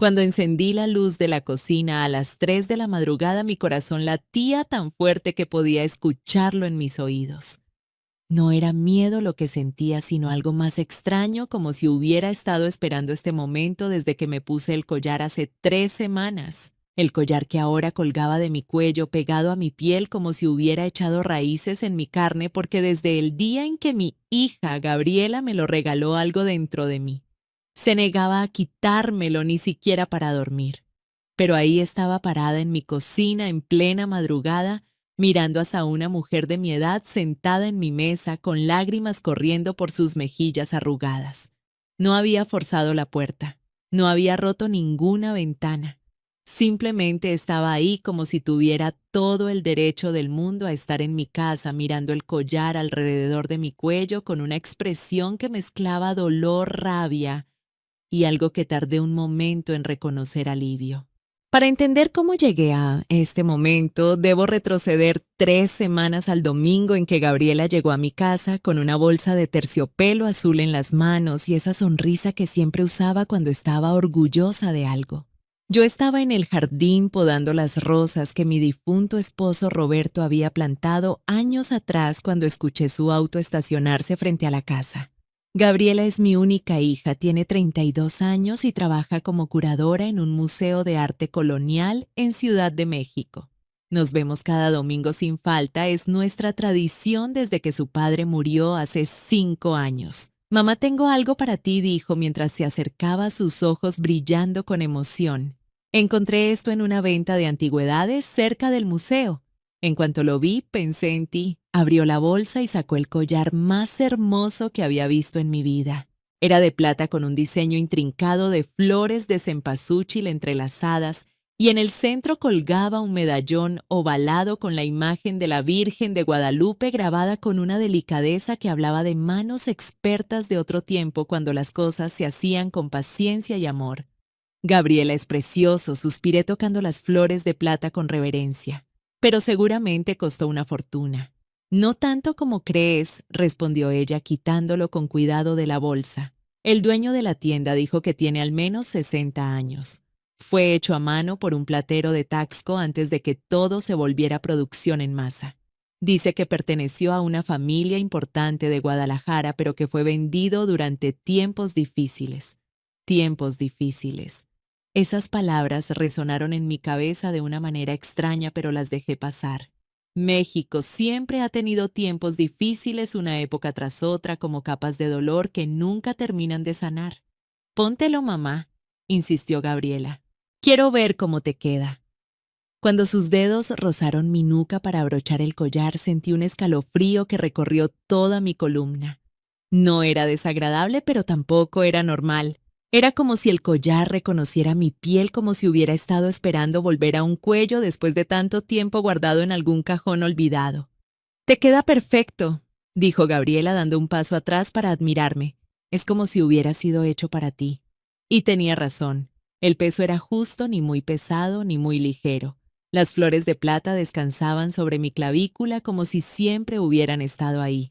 Cuando encendí la luz de la cocina a las 3 de la madrugada, mi corazón latía tan fuerte que podía escucharlo en mis oídos. No era miedo lo que sentía, sino algo más extraño, como si hubiera estado esperando este momento desde que me puse el collar hace 3 semanas. El collar que ahora colgaba de mi cuello pegado a mi piel como si hubiera echado raíces en mi carne, porque desde el día en que mi hija Gabriela me lo regaló, algo dentro de mí se negaba a quitármelo, ni siquiera para dormir. Pero ahí estaba parada en mi cocina en plena madrugada, mirando hacia una mujer de mi edad sentada en mi mesa con lágrimas corriendo por sus mejillas arrugadas. No había forzado la puerta, no había roto ninguna ventana. Simplemente estaba ahí como si tuviera todo el derecho del mundo a estar en mi casa, mirando el collar alrededor de mi cuello con una expresión que mezclaba dolor, rabia y algo que tardé un momento en reconocer alivio. Para entender cómo llegué a este momento, debo retroceder 3 semanas al domingo en que Gabriela llegó a mi casa con una bolsa de terciopelo azul en las manos y esa sonrisa que siempre usaba cuando estaba orgullosa de algo. Yo estaba en el jardín podando las rosas que mi difunto esposo Roberto había plantado años atrás cuando escuché su auto estacionarse frente a la casa. Gabriela es mi única hija, tiene 32 años y trabaja como curadora en un museo de arte colonial en Ciudad de México. Nos vemos cada domingo sin falta, es nuestra tradición desde que su padre murió hace 5 años. Mamá, tengo algo para ti, dijo mientras se acercaba a sus ojos brillando con emoción. Encontré esto en una venta de antigüedades cerca del museo. En cuanto lo vi, pensé en ti. Abrió la bolsa y sacó el collar más hermoso que había visto en mi vida. Era de plata con un diseño intrincado de flores de cempasúchil entrelazadas y en el centro colgaba un medallón ovalado con la imagen de la Virgen de Guadalupe grabada con una delicadeza que hablaba de manos expertas de otro tiempo cuando las cosas se hacían con paciencia y amor. Gabriela es precioso, suspiré tocando las flores de plata con reverencia. Pero seguramente costó una fortuna. No tanto como crees, respondió ella quitándolo con cuidado de la bolsa. El dueño de la tienda dijo que tiene al menos 60 años. Fue hecho a mano por un platero de Taxco antes de que todo se volviera producción en masa. Dice que perteneció a una familia importante de Guadalajara, pero que fue vendido durante tiempos difíciles. Tiempos difíciles. Esas palabras resonaron en mi cabeza de una manera extraña, pero las dejé pasar. México siempre ha tenido tiempos difíciles una época tras otra, como capas de dolor que nunca terminan de sanar. Póntelo, mamá, insistió Gabriela. Quiero ver cómo te queda. Cuando sus dedos rozaron mi nuca para abrochar el collar, sentí un escalofrío que recorrió toda mi columna. No era desagradable, pero tampoco era normal. Era como si el collar reconociera mi piel, como si hubiera estado esperando volver a un cuello después de tanto tiempo guardado en algún cajón olvidado. Te queda perfecto, dijo Gabriela dando un paso atrás para admirarme. Es como si hubiera sido hecho para ti. Y tenía razón. El peso era justo, ni muy pesado ni muy ligero. Las flores de plata descansaban sobre mi clavícula como si siempre hubieran estado ahí.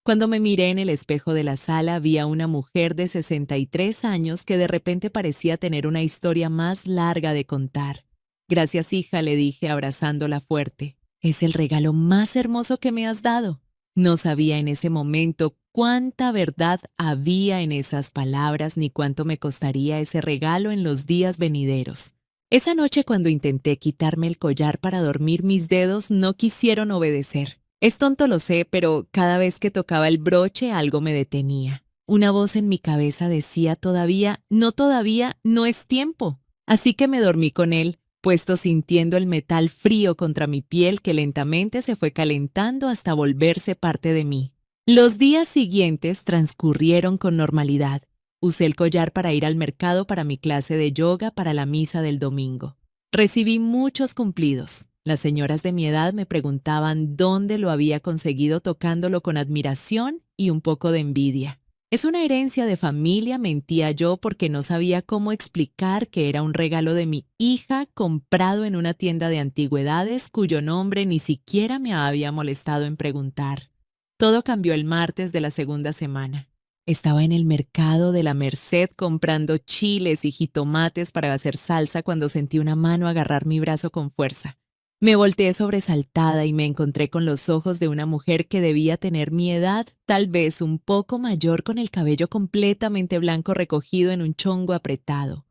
Cuando me miré en el espejo de la sala, vi a una mujer de 63 años que de repente parecía tener una historia más larga de contar. Gracias, hija, le dije abrazándola fuerte. Es el regalo más hermoso que me has dado. No sabía en ese momento cuánta verdad había en esas palabras ni cuánto me costaría ese regalo en los días venideros. Esa noche, cuando intenté quitarme el collar para dormir, mis dedos no quisieron obedecer. Es tonto, lo sé, pero cada vez que tocaba el broche algo me detenía. Una voz en mi cabeza decía todavía, no es tiempo. Así que me dormí con él, puesto sintiendo el metal frío contra mi piel que lentamente se fue calentando hasta volverse parte de mí. Los días siguientes transcurrieron con normalidad. Usé el collar para ir al mercado para mi clase de yoga para la misa del domingo. Recibí muchos cumplidos. Las señoras de mi edad me preguntaban dónde lo había conseguido tocándolo con admiración y un poco de envidia. Es una herencia de familia, mentía yo porque no sabía cómo explicar que era un regalo de mi hija comprado en una tienda de antigüedades cuyo nombre ni siquiera me había molestado en preguntar. Todo cambió el martes de la segunda semana. Estaba en el mercado de la Merced comprando chiles y jitomates para hacer salsa cuando sentí una mano agarrar mi brazo con fuerza. Me volteé sobresaltada y me encontré con los ojos de una mujer que debía tener mi edad, tal vez un poco mayor, con el cabello completamente blanco recogido en un chongo apretado.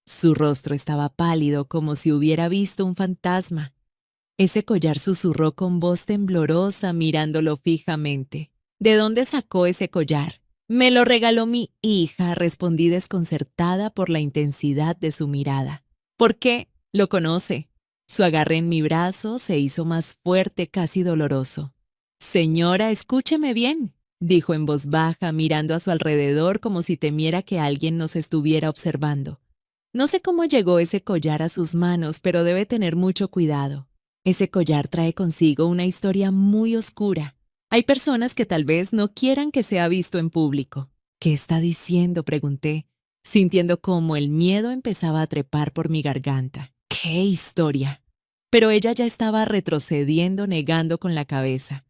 Su rostro estaba pálido como si hubiera visto un fantasma. Ese collar, susurró con voz temblorosa mirándolo fijamente. ¿De dónde sacó ese collar? Me lo regaló mi hija, respondí desconcertada por la intensidad de su mirada. ¿Por qué? Lo conoce. Su agarre en mi brazo se hizo más fuerte, casi doloroso. Señora, escúcheme bien, dijo en voz baja, mirando a su alrededor como si temiera que alguien nos estuviera observando. No sé cómo llegó ese collar a sus manos, pero debe tener mucho cuidado. Ese collar trae consigo una historia muy oscura. Hay personas que tal vez no quieran que sea visto en público. ¿Qué está diciendo?, pregunté, sintiendo cómo el miedo empezaba a trepar por mi garganta. ¡Qué historia! Pero ella ya estaba retrocediendo, negando con la cabeza.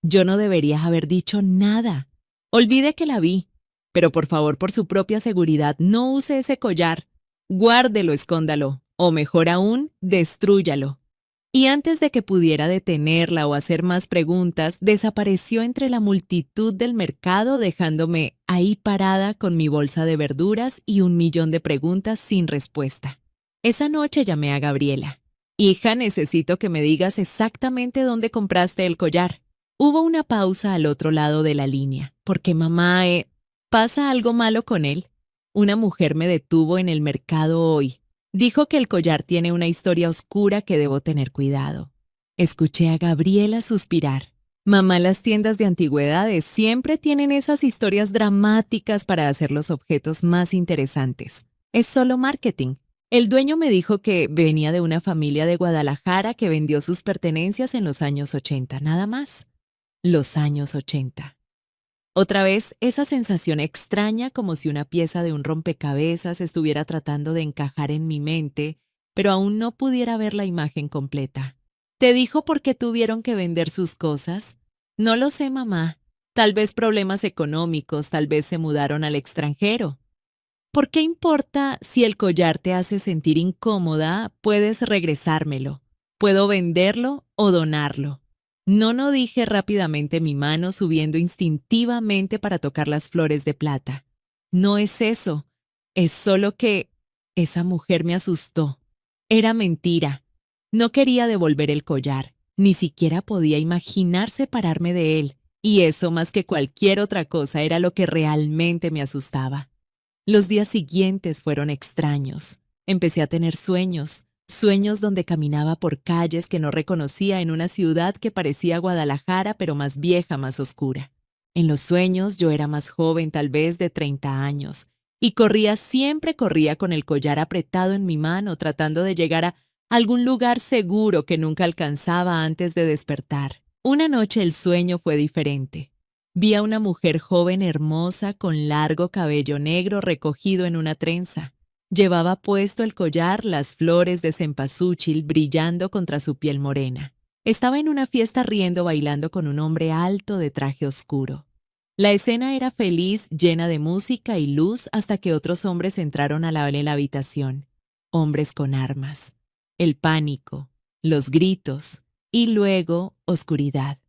Yo no debería haber dicho nada. Olvide que la vi. Pero por favor, por su propia seguridad, no use ese collar. Guárdelo, escóndalo. O mejor aún, destrúyalo. Y antes de que pudiera detenerla o hacer más preguntas, desapareció entre la multitud del mercado, dejándome ahí parada con mi bolsa de verduras y 1.000.000 de preguntas sin respuesta. Esa noche llamé a Gabriela. Hija, necesito que me digas exactamente dónde compraste el collar. Hubo una pausa al otro lado de la línea. Porque mamá, ¿pasa algo malo con él? Una mujer me detuvo en el mercado hoy. Dijo que el collar tiene una historia oscura que debo tener cuidado. Escuché a Gabriela suspirar. Mamá, las tiendas de antigüedades siempre tienen esas historias dramáticas para hacer los objetos más interesantes. Es solo marketing. El dueño me dijo que venía de una familia de Guadalajara que vendió sus pertenencias en los años 80, nada más. Los años 80. Otra vez, esa sensación extraña como si una pieza de un rompecabezas estuviera tratando de encajar en mi mente, pero aún no pudiera ver la imagen completa. ¿Te dijo por qué tuvieron que vender sus cosas? No lo sé, mamá. Tal vez problemas económicos, tal vez se mudaron al extranjero. ¿Por qué importa si el collar te hace sentir incómoda? Puedes regresármelo. Puedo venderlo o donarlo. No, dije rápidamente, mi mano subiendo instintivamente para tocar las flores de plata. No es eso. Es solo que esa mujer me asustó. Era mentira. No quería devolver el collar. Ni siquiera podía imaginar separarme de él. Y eso, más que cualquier otra cosa, era lo que realmente me asustaba. Los días siguientes fueron extraños. Empecé a tener sueños donde caminaba por calles que no reconocía en una ciudad que parecía Guadalajara, pero más vieja, más oscura. En los sueños yo era más joven, tal vez de 30 años, y siempre corría con el collar apretado en mi mano, tratando de llegar a algún lugar seguro que nunca alcanzaba antes de despertar. Una noche el sueño fue diferente. Vi a una mujer joven hermosa con largo cabello negro recogido en una trenza. Llevaba puesto el collar, las flores de cempasúchil brillando contra su piel morena. Estaba en una fiesta riendo, bailando con un hombre alto de traje oscuro. La escena era feliz, llena de música y luz, hasta que otros hombres entraron a la habitación. Hombres con armas. El pánico, los gritos y luego oscuridad.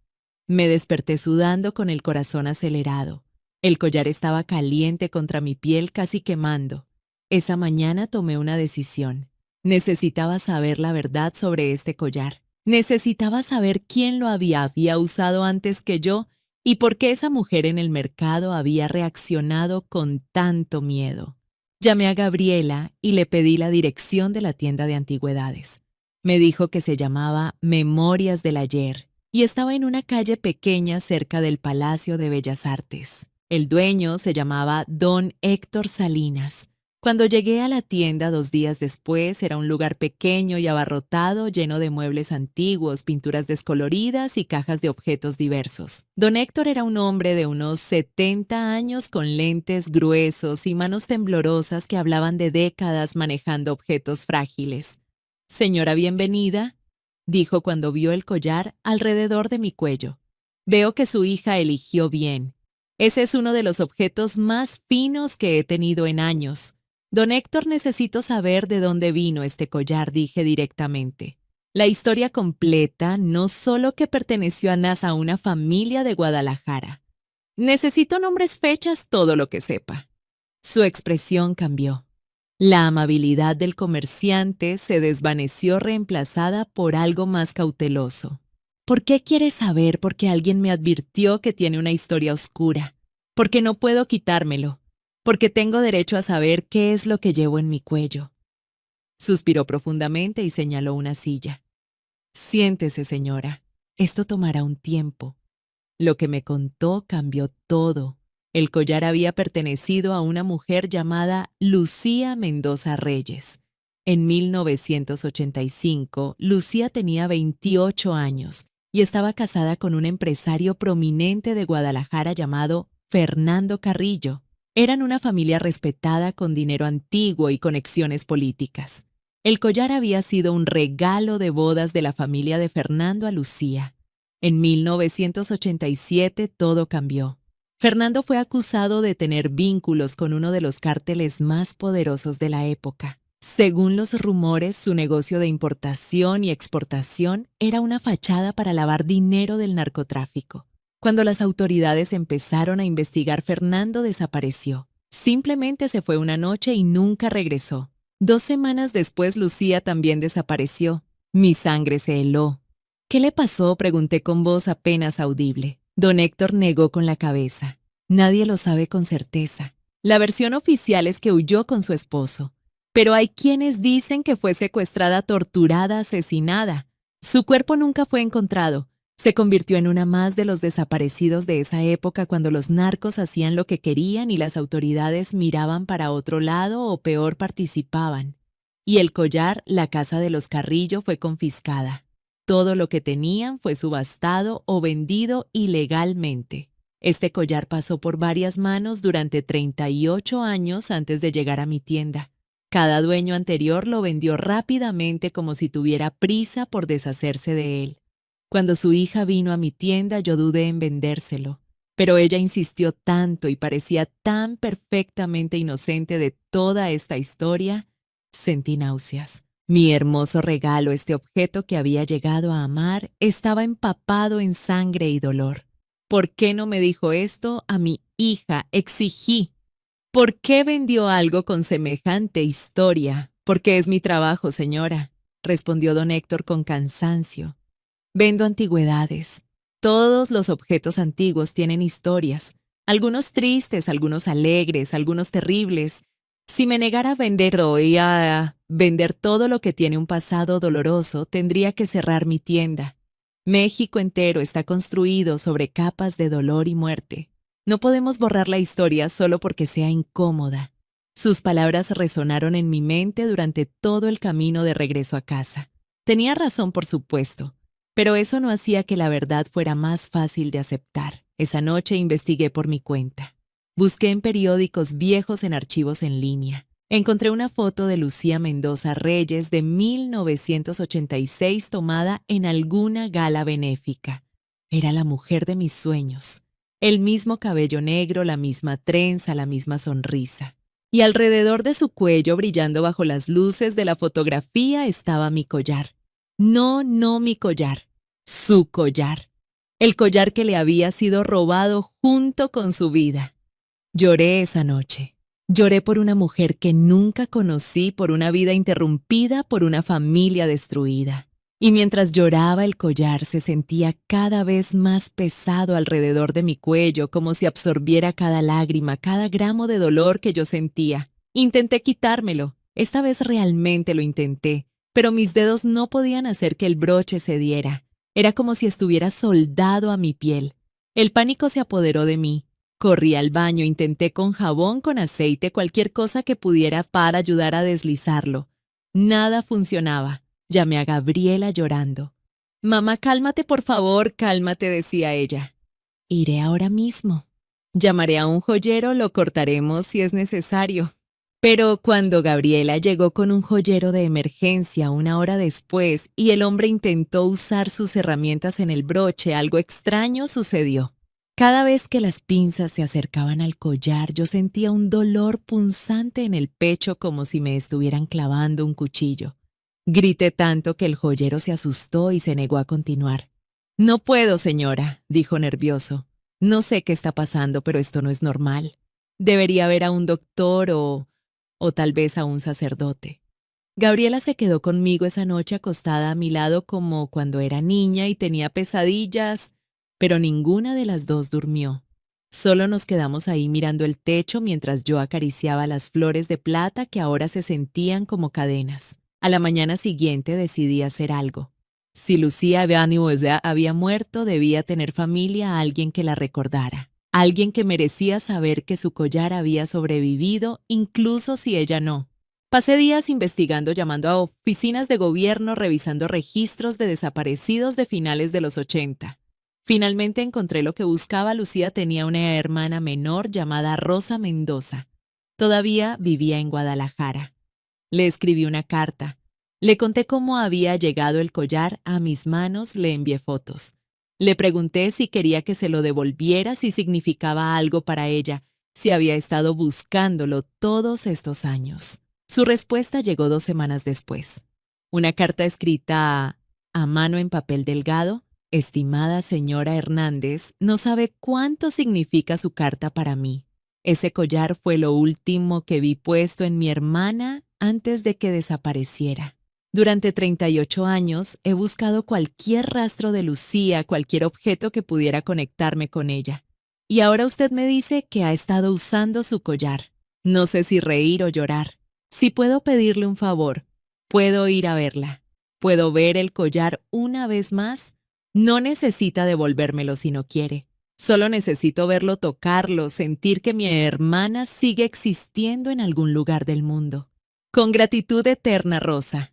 Me desperté sudando con el corazón acelerado. El collar estaba caliente contra mi piel, casi quemando. Esa mañana tomé una decisión. Necesitaba saber la verdad sobre este collar. Necesitaba saber quién lo había usado antes que yo y por qué esa mujer en el mercado había reaccionado con tanto miedo. Llamé a Gabriela y le pedí la dirección de la tienda de antigüedades. Me dijo que se llamaba Memorias del Ayer y estaba en una calle pequeña cerca del Palacio de Bellas Artes. El dueño se llamaba Don Héctor Salinas. Cuando llegué a la tienda 2 días después, era un lugar pequeño y abarrotado, lleno de muebles antiguos, pinturas descoloridas y cajas de objetos diversos. Don Héctor era un hombre de unos 70 años con lentes gruesos y manos temblorosas que hablaban de décadas manejando objetos frágiles. «Señora, bienvenida», dijo cuando vio el collar alrededor de mi cuello. «Veo que su hija eligió bien. Ese es uno de los objetos más finos que he tenido en años. Don Héctor, necesito saber de dónde vino este collar, dije directamente. La historia completa, no solo que perteneció a una familia de Guadalajara. Necesito nombres, fechas, todo lo que sepa. Su expresión cambió. La amabilidad del comerciante se desvaneció reemplazada por algo más cauteloso. ¿Por qué quieres saber? Porque alguien me advirtió que tiene una historia oscura. Porque no puedo quitármelo. Porque tengo derecho a saber qué es lo que llevo en mi cuello. Suspiró profundamente y señaló una silla. Siéntese, señora. Esto tomará un tiempo. Lo que me contó cambió todo. El collar había pertenecido a una mujer llamada Lucía Mendoza Reyes. En 1985, Lucía tenía 28 años y estaba casada con un empresario prominente de Guadalajara llamado Fernando Carrillo. Eran una familia respetada con dinero antiguo y conexiones políticas. El collar había sido un regalo de bodas de la familia de Fernando a Lucía. En 1987 todo cambió. Fernando fue acusado de tener vínculos con uno de los cárteles más poderosos de la época. Según los rumores, su negocio de importación y exportación era una fachada para lavar dinero del narcotráfico. Cuando las autoridades empezaron a investigar, Fernando desapareció. Simplemente se fue una noche y nunca regresó. 2 semanas después, Lucía también desapareció. Mi sangre se heló. ¿Qué le pasó?, pregunté con voz apenas audible. Don Héctor negó con la cabeza. Nadie lo sabe con certeza. La versión oficial es que huyó con su esposo. Pero hay quienes dicen que fue secuestrada, torturada, asesinada. Su cuerpo nunca fue encontrado. Se convirtió en una más de los desaparecidos de esa época cuando los narcos hacían lo que querían y las autoridades miraban para otro lado o peor participaban. Y el collar, la casa de los Carrillo, fue confiscada. Todo lo que tenían fue subastado o vendido ilegalmente. Este collar pasó por varias manos durante 38 años antes de llegar a mi tienda. Cada dueño anterior lo vendió rápidamente como si tuviera prisa por deshacerse de él. Cuando su hija vino a mi tienda, yo dudé en vendérselo, pero ella insistió tanto y parecía tan perfectamente inocente de toda esta historia, sentí náuseas. Mi hermoso regalo, este objeto que había llegado a amar, estaba empapado en sangre y dolor. ¿Por qué no me dijo esto a mi hija?, exigí. ¿Por qué vendió algo con semejante historia? Porque es mi trabajo, señora, respondió don Héctor con cansancio. Vendo antigüedades. Todos los objetos antiguos tienen historias, algunos tristes, algunos alegres, algunos terribles. Si me negara a vender hoy, a vender todo lo que tiene un pasado doloroso, tendría que cerrar mi tienda. México entero está construido sobre capas de dolor y muerte. No podemos borrar la historia solo porque sea incómoda. Sus palabras resonaron en mi mente durante todo el camino de regreso a casa. Tenía razón, por supuesto, pero eso no hacía que la verdad fuera más fácil de aceptar. Esa noche investigué por mi cuenta. Busqué en periódicos viejos, en archivos en línea. Encontré una foto de Lucía Mendoza Reyes de 1986 tomada en alguna gala benéfica. Era la mujer de mis sueños. El mismo cabello negro, la misma trenza, la misma sonrisa. Y alrededor de su cuello, brillando bajo las luces de la fotografía, estaba mi collar. No mi collar. Su collar. El collar que le había sido robado junto con su vida. Lloré esa noche. Lloré por una mujer que nunca conocí, por una vida interrumpida, por una familia destruida. Y mientras lloraba, el collar se sentía cada vez más pesado alrededor de mi cuello, como si absorbiera cada lágrima, cada gramo de dolor que yo sentía. Intenté quitármelo. Esta vez realmente lo intenté, pero mis dedos no podían hacer que el broche cediera. Era como si estuviera soldado a mi piel. El pánico se apoderó de mí. Corrí al baño, intenté con jabón, con aceite, cualquier cosa que pudiera para ayudar a deslizarlo. Nada funcionaba. Llamé a Gabriela llorando. «Mamá, cálmate, por favor, cálmate», decía ella. «Iré ahora mismo. Llamaré a un joyero, lo cortaremos si es necesario». Pero cuando Gabriela llegó con un joyero de emergencia 1 hora después y el hombre intentó usar sus herramientas en el broche, algo extraño sucedió. Cada vez que las pinzas se acercaban al collar, yo sentía un dolor punzante en el pecho como si me estuvieran clavando un cuchillo. Grité tanto que el joyero se asustó y se negó a continuar. «No puedo, señora», dijo nervioso. «No sé qué está pasando, pero esto no es normal. Debería ver a un doctor o tal vez a un sacerdote». Gabriela se quedó conmigo esa noche acostada a mi lado como cuando era niña y tenía pesadillas, pero ninguna de las dos durmió. Solo nos quedamos ahí mirando el techo mientras yo acariciaba las flores de plata que ahora se sentían como cadenas. A la mañana siguiente decidí hacer algo. Si Lucía Evaniosa había muerto, debía tener familia, alguien que la recordara. Alguien que merecía saber que su collar había sobrevivido, incluso si ella no. Pasé días investigando, llamando a oficinas de gobierno, revisando registros de desaparecidos de finales de los 80. Finalmente encontré lo que buscaba. Lucía tenía una hermana menor llamada Rosa Mendoza. Todavía vivía en Guadalajara. Le escribí una carta. Le conté cómo había llegado el collar a mis manos, le envié fotos. Le pregunté si quería que se lo devolviera, si significaba algo para ella, si había estado buscándolo todos estos años. Su respuesta llegó 2 semanas después. Una carta escrita a mano en papel delgado. «Estimada señora Hernández, no sabe cuánto significa su carta para mí. Ese collar fue lo último que vi puesto en mi hermana antes de que desapareciera. Durante 38 años he buscado cualquier rastro de Lucía, cualquier objeto que pudiera conectarme con ella. Y ahora usted me dice que ha estado usando su collar. No sé si reír o llorar. Si puedo pedirle un favor, puedo ir a verla. Puedo ver el collar una vez más. No necesita devolvérmelo si no quiere. Solo necesito verlo, tocarlo, sentir que mi hermana sigue existiendo en algún lugar del mundo. Con gratitud eterna, Rosa».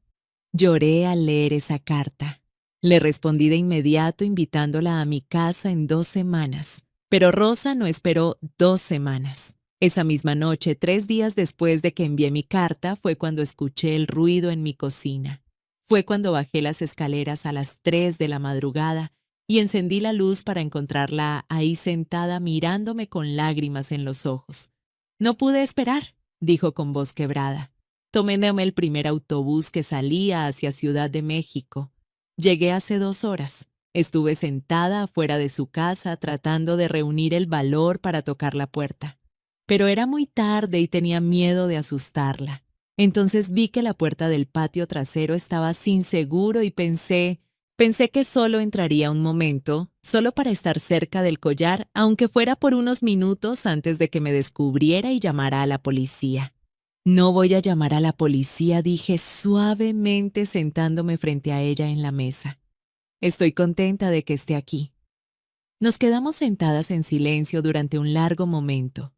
Lloré al leer esa carta. Le respondí de inmediato invitándola a mi casa en 2 semanas. Pero Rosa no esperó 2 semanas. Esa misma noche, 3 días después de que envié mi carta, fue cuando escuché el ruido en mi cocina. Fue cuando bajé las escaleras a las 3 de la madrugada y encendí la luz para encontrarla ahí sentada mirándome con lágrimas en los ojos. «No pude esperar», dijo con voz quebrada. «Tomé el primer autobús que salía hacia Ciudad de México. Llegué hace 2 horas. Estuve sentada afuera de su casa tratando de reunir el valor para tocar la puerta. Pero era muy tarde y tenía miedo de asustarla. Entonces vi que la puerta del patio trasero estaba sin seguro y pensé que solo entraría un momento, solo para estar cerca del collar, aunque fuera por unos minutos antes de que me descubriera y llamara a la policía. «No voy a llamar a la policía», dije suavemente sentándome frente a ella en la mesa. «Estoy contenta de que esté aquí». Nos quedamos sentadas en silencio durante un largo momento.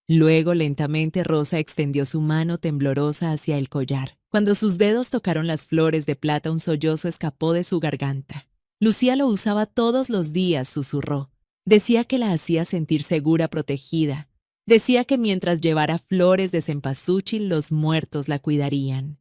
Luego, lentamente, Rosa extendió su mano temblorosa hacia el collar. Cuando sus dedos tocaron las flores de plata, un sollozo escapó de su garganta. «Lucía lo usaba todos los días», susurró. Decía que la hacía sentir segura, protegida. Decía que mientras llevara flores de cempasúchil, los muertos la cuidarían.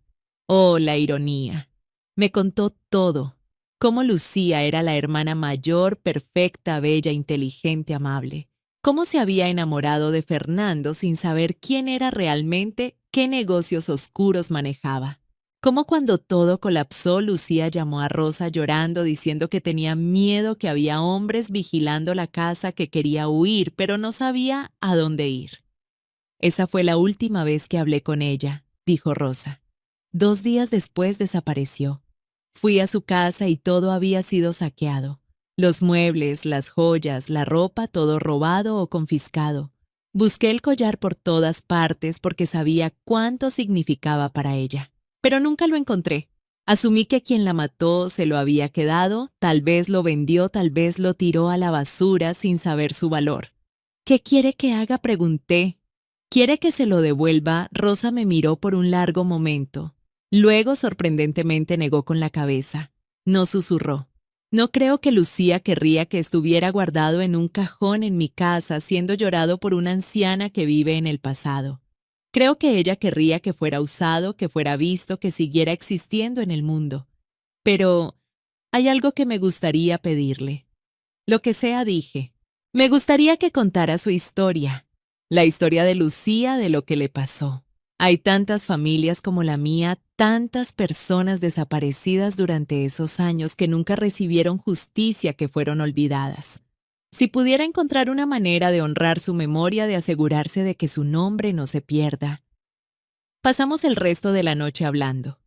Oh, la ironía. Me contó todo. Cómo Lucía era la hermana mayor, perfecta, bella, inteligente, amable. Cómo se había enamorado de Fernando sin saber quién era realmente, qué negocios oscuros manejaba. Cómo cuando todo colapsó, Lucía llamó a Rosa llorando diciendo que tenía miedo, que había hombres vigilando la casa, que quería huir, pero no sabía a dónde ir. «Esa fue la última vez que hablé con ella», dijo Rosa. 2 días después desapareció. Fui a su casa y todo había sido saqueado. Los muebles, las joyas, la ropa, todo robado o confiscado. Busqué el collar por todas partes porque sabía cuánto significaba para ella. Pero nunca lo encontré. Asumí que quien la mató se lo había quedado, tal vez lo vendió, tal vez lo tiró a la basura sin saber su valor. «¿Qué quiere que haga?», pregunté. «¿Quiere que se lo devuelva?». Rosa me miró por un largo momento. Luego, sorprendentemente, negó con la cabeza. No susurró. «No creo que Lucía querría que estuviera guardado en un cajón en mi casa, siendo llorado por una anciana que vive en el pasado. Creo que ella querría que fuera usado, que fuera visto, que siguiera existiendo en el mundo. Pero hay algo que me gustaría pedirle». «Lo que sea», dije. Me gustaría que contara su historia, la historia de Lucía, de lo que le pasó. Hay tantas familias como la mía, tantas personas desaparecidas durante esos años que nunca recibieron justicia, que fueron olvidadas. Si pudiera encontrar una manera de honrar su memoria, de asegurarse de que su nombre no se pierda. Pasamos el resto de la noche hablando.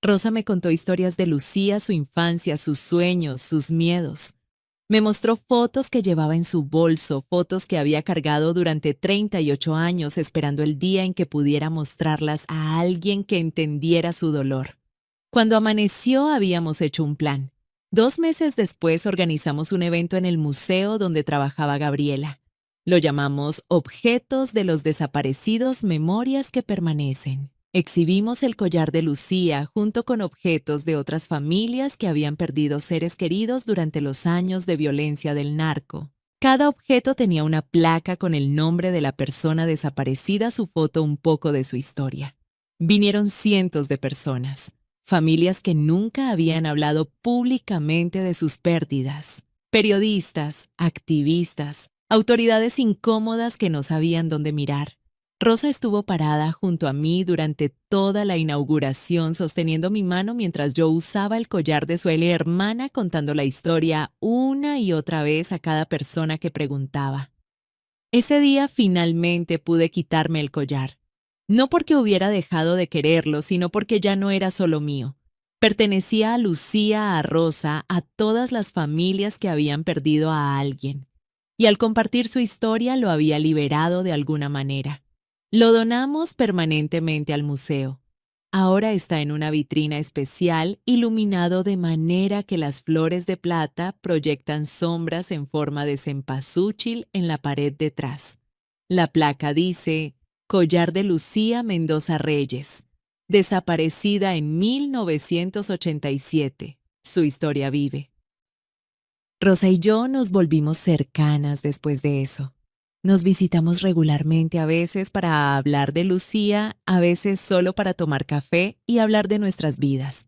Rosa me contó historias de Lucía, su infancia, sus sueños, sus miedos. Me mostró fotos que llevaba en su bolso, fotos que había cargado durante 38 años esperando el día en que pudiera mostrarlas a alguien que entendiera su dolor. Cuando amaneció habíamos hecho un plan. 2 meses después organizamos un evento en el museo donde trabajaba Gabriela. Lo llamamos Objetos de los Desaparecidos, Memorias que Permanecen. Exhibimos el collar de Lucía junto con objetos de otras familias que habían perdido seres queridos durante los años de violencia del narco. Cada objeto tenía una placa con el nombre de la persona desaparecida, su foto, un poco de su historia. Vinieron cientos de personas, familias que nunca habían hablado públicamente de sus pérdidas, periodistas, activistas, autoridades incómodas que no sabían dónde mirar. Rosa estuvo parada junto a mí durante toda la inauguración, sosteniendo mi mano mientras yo usaba el collar de su hermana, contando la historia una y otra vez a cada persona que preguntaba. Ese día finalmente pude quitarme el collar. No porque hubiera dejado de quererlo, sino porque ya no era solo mío. Pertenecía a Lucía, a Rosa, a todas las familias que habían perdido a alguien. Y al compartir su historia lo había liberado de alguna manera. Lo donamos permanentemente al museo. Ahora está en una vitrina especial, iluminado de manera que las flores de plata proyectan sombras en forma de cempasúchil en la pared detrás. La placa dice: Collar de Lucía Mendoza Reyes, desaparecida en 1987. Su historia vive. Rosa y yo nos volvimos cercanas después de eso. Nos visitamos regularmente, a veces para hablar de Lucía, a veces solo para tomar café y hablar de nuestras vidas.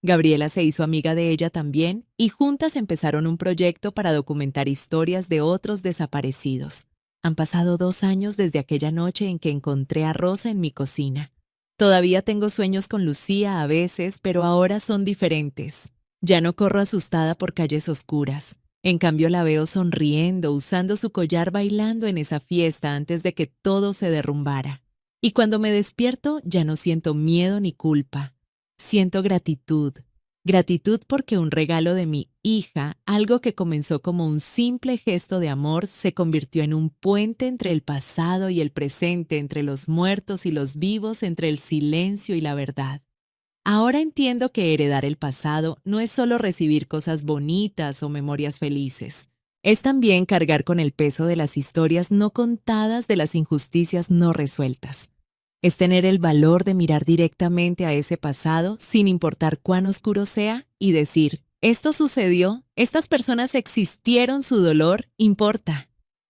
Gabriela se hizo amiga de ella también y juntas empezaron un proyecto para documentar historias de otros desaparecidos. Han pasado 2 años desde aquella noche en que encontré a Rosa en mi cocina. Todavía tengo sueños con Lucía a veces, pero ahora son diferentes. Ya no corro asustada por calles oscuras. En cambio la veo sonriendo, usando su collar, bailando en esa fiesta antes de que todo se derrumbara. Y cuando me despierto ya no siento miedo ni culpa. Siento gratitud. Gratitud porque un regalo de mi hija, algo que comenzó como un simple gesto de amor, se convirtió en un puente entre el pasado y el presente, entre los muertos y los vivos, entre el silencio y la verdad. Ahora entiendo que heredar el pasado no es solo recibir cosas bonitas o memorias felices. Es también cargar con el peso de las historias no contadas, de las injusticias no resueltas. Es tener el valor de mirar directamente a ese pasado, sin importar cuán oscuro sea, y decir: esto sucedió, estas personas existieron, su dolor importa.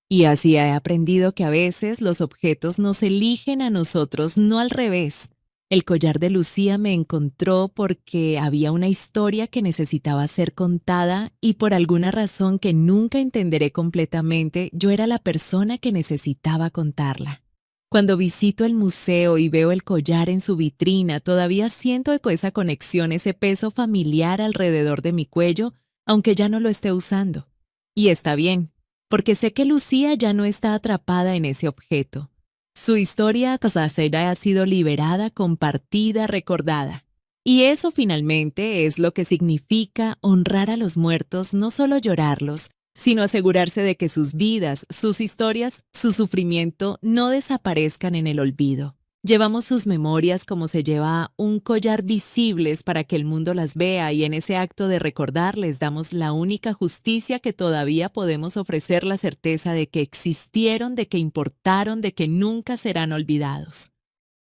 Y así he aprendido que a veces los objetos nos eligen a nosotros, no al revés. El collar de Lucía me encontró porque había una historia que necesitaba ser contada y por alguna razón que nunca entenderé completamente, yo era la persona que necesitaba contarla. Cuando visito el museo y veo el collar en su vitrina, todavía siento esa conexión, ese peso familiar alrededor de mi cuello, aunque ya no lo esté usando. Y está bien, porque sé que Lucía ya no está atrapada en ese objeto. Su historia ha sido liberada, compartida, recordada. Y eso finalmente es lo que significa honrar a los muertos, no solo llorarlos, sino asegurarse de que sus vidas, sus historias, su sufrimiento no desaparezcan en el olvido. Llevamos sus memorias como se lleva un collar, visibles para que el mundo las vea, y en ese acto de recordar les damos la única justicia que todavía podemos ofrecer: la certeza de que existieron, de que importaron, de que nunca serán olvidados.